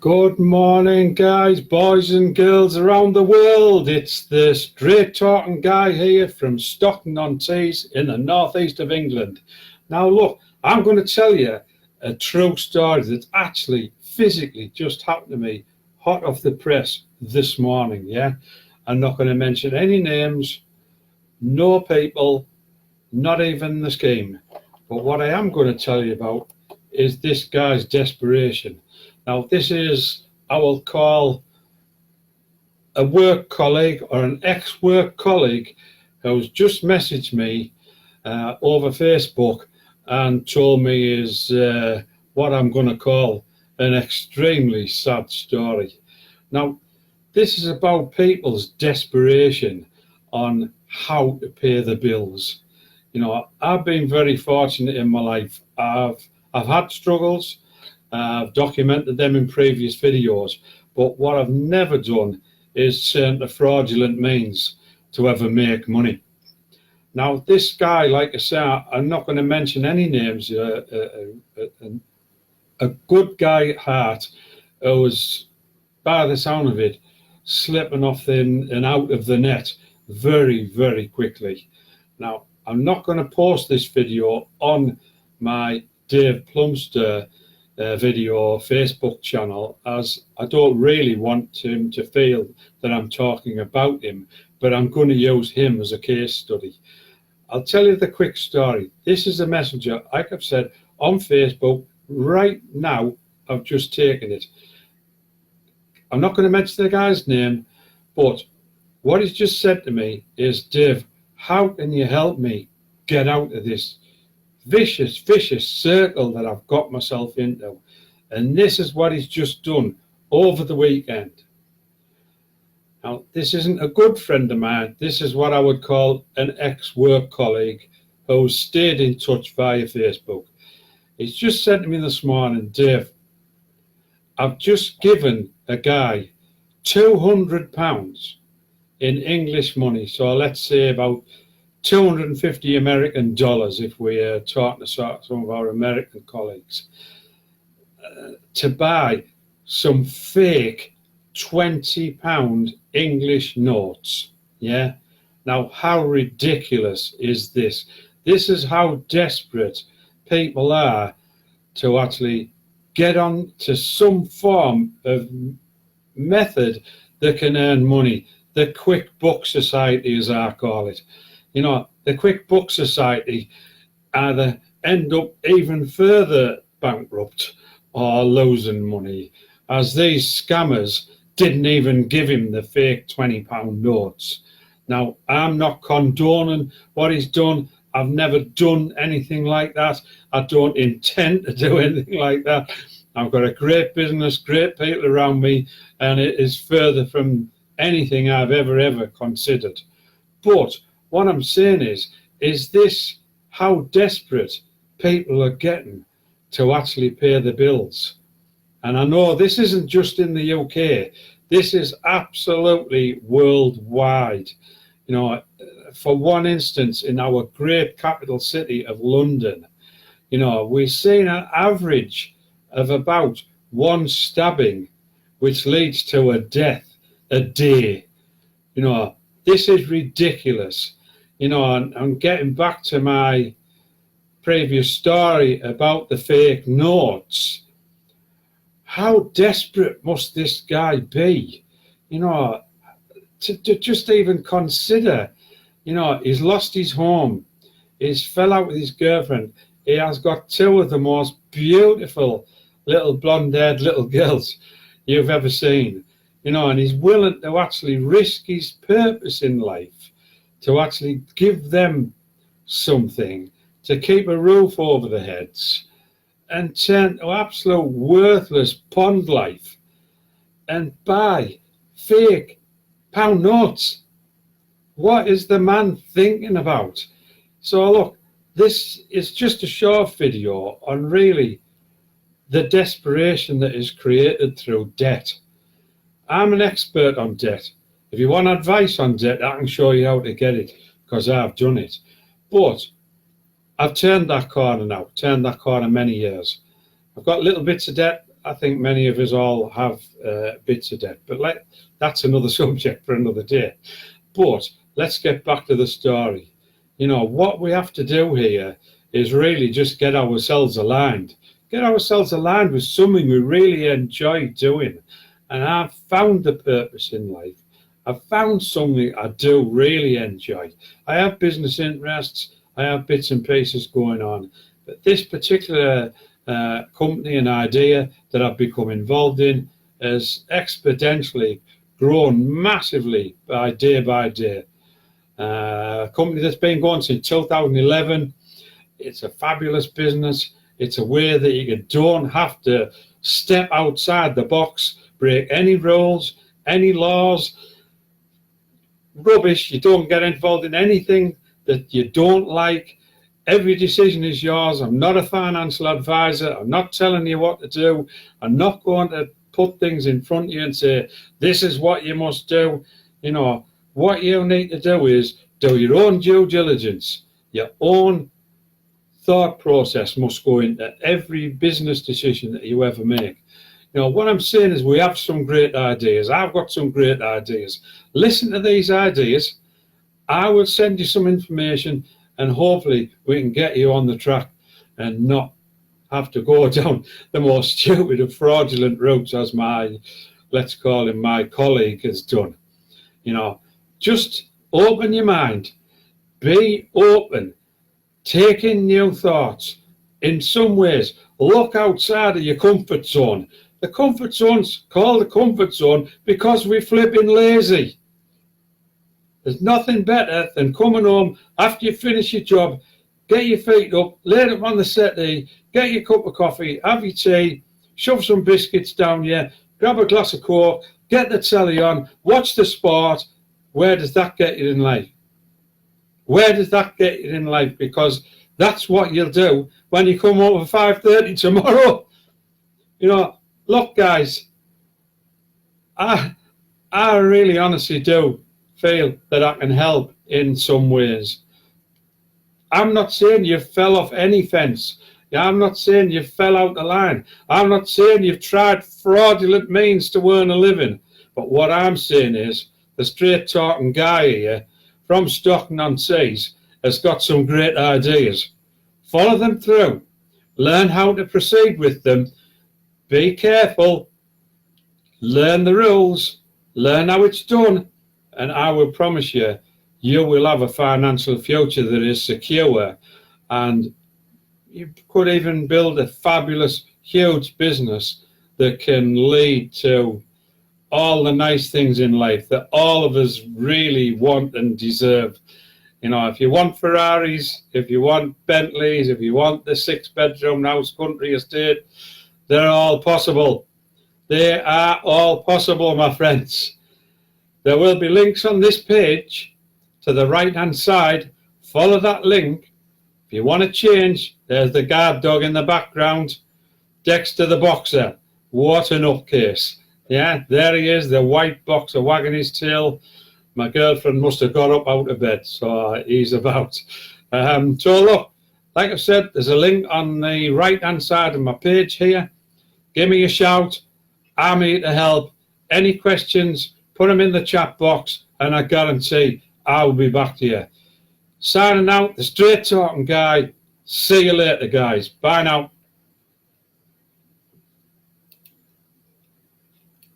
Good morning, guys, boys and girls around the world. It's the straight talking guy here from Stockton-on-Tees in the northeast of England. Now look, I'm going to tell you a true story that actually physically just happened to me hot off the press this morning. Yeah, I'm not going to mention any names, no people, not even the scheme. But what I am going to tell you about is this guy's desperation. Now, this is, I will call, a work colleague or an ex-work colleague who's just messaged me over Facebook and told me is what I'm going to call an extremely sad story. Now, this is about people's desperation on how to pay the bills. You know, I've been very fortunate in my life. I've had struggles. I've documented them in previous videos, but what I've never done is turn to fraudulent means to ever make money. Now, this guy, like I say, I'm not going to mention any names, a good guy at heart who was, by the sound of it, slipping off in and out of the net very, very quickly. Now, I'm not going to post this video on my Dave Plumster video Facebook channel, as I don't really want him to feel that I'm talking about him, but I'm going to use him as a case study. I'll tell you the quick story. This is a messenger, like I've said, on Facebook right now. I've just taken it. I'm not going to mention the guy's name, but what he's just said to me is, Dave, how can you help me get out of this vicious circle that I've got myself into? And this is what he's just done over the weekend. Now, this isn't a good friend of mine. This is what I would call an ex-work colleague who's stayed in touch via Facebook. He's just said to me this morning, Dave, I've just given a guy £200 in English money. So let's say about 250 American dollars if we are talking to some of our American colleagues, to buy some fake £20 English notes. Yeah. Now, how ridiculous is this? This is how desperate people are to actually get on to some form of method that can earn money. The quick buck society, as I call it. You know, the quick buck society either end up even further bankrupt or losing money, as these scammers didn't even give him the fake £20 notes. Now, I'm not condoning what he's done. I've never done anything like that. I don't intend to do anything like that. I've got a great business, great people around me, and it is further from anything I've ever considered. But what I'm saying is this how desperate people are getting to actually pay the bills? And I know this isn't just in the UK. This is absolutely worldwide. You know, for one instance, in our great capital city of London, you know, we've seen an average of about one stabbing, which leads to a death a day. You know, this is ridiculous. You know, and getting back to my previous story about the fake notes, how desperate must this guy be? You know, to just even consider, you know, he's lost his home, he's fell out with his girlfriend, he has got two of the most beautiful little blonde-haired little girls you've ever seen, you know, and he's willing to actually risk his purpose in life to actually give them something to keep a roof over their heads, and turn to absolute worthless pond life and buy fake pound notes. What is the man thinking about? So look, this is just a short video on really the desperation that is created through debt. I'm an expert on debt. If you want advice on debt, I can show you how to get it, because I've done it. But I've turned that corner now, turned that corner many years. I've got little bits of debt, I think many of us all have bits of debt, but that's another subject for another day. But let's get back to the story. What we have to do here is really just get ourselves aligned. Get ourselves aligned with something we really enjoy doing. And I've found the purpose in life. I've found something I do really enjoy. I have business interests. I have bits and pieces going on. But this particular company and idea that I've become involved in has exponentially grown massively by day. A company that's been going since 2011. It's a fabulous business. It's a way that you don't have to step outside the box, break any rules, any laws, rubbish. You don't get involved in anything that you don't like. Every decision is yours. I'm not a financial advisor. I'm not telling you what to do. I'm not going to put things in front of you and say, this is what you must do. What you need to do is do your own due diligence. Your own thought process must go into every business decision that you ever make. What I'm saying is we have some great ideas. I've got some great ideas. Listen to these ideas. I will send you some information, and hopefully we can get you on the track and not have to go down the most stupid and fraudulent routes as let's call him, my colleague has done. Just open your mind. Be open. Take in new thoughts. In some ways, look outside of your comfort zone. The comfort zone's called the comfort zone because we're flipping lazy. There's nothing better than coming home after you finish your job, get your feet up, lay them on the settee, get your cup of coffee, have your tea, shove some biscuits down you, grab a glass of Coke, get the telly on, watch the sport. Where does that get you in life? Where does that get you in life? Because that's what you'll do when you come home at 5:30 tomorrow. Look, guys, I really honestly do feel that I can help in some ways. I'm not saying you fell off any fence. I'm not saying you fell out the line. I'm not saying you've tried fraudulent means to earn a living. But what I'm saying is the straight talking guy here from Stockton-on-Tees has got some great ideas. Follow them through. Learn how to proceed with them. Be careful. Learn the rules. Learn how it's done. And I will promise you, you will have a financial future that is secure. And you could even build a fabulous, huge business that can lead to all the nice things in life that all of us really want and deserve. If you want Ferraris, if you want Bentleys, if you want the 6-bedroom house, country estate, they're all possible. They are all possible, my friends. There will be links on this page to the right-hand side. Follow that link. If you want to change, there's the guard dog in the background. Dexter the boxer. What an nutcase. Yeah, there he is, the white boxer wagging his tail. My girlfriend must have got up out of bed, so he's about. So look, like I said, there's a link on the right-hand side of my page here. Give me a shout. I'm here to help. Any questions, put them in the chat box, and I guarantee I'll be back to you. Signing out, the straight talking guy. See you later, guys. Bye now.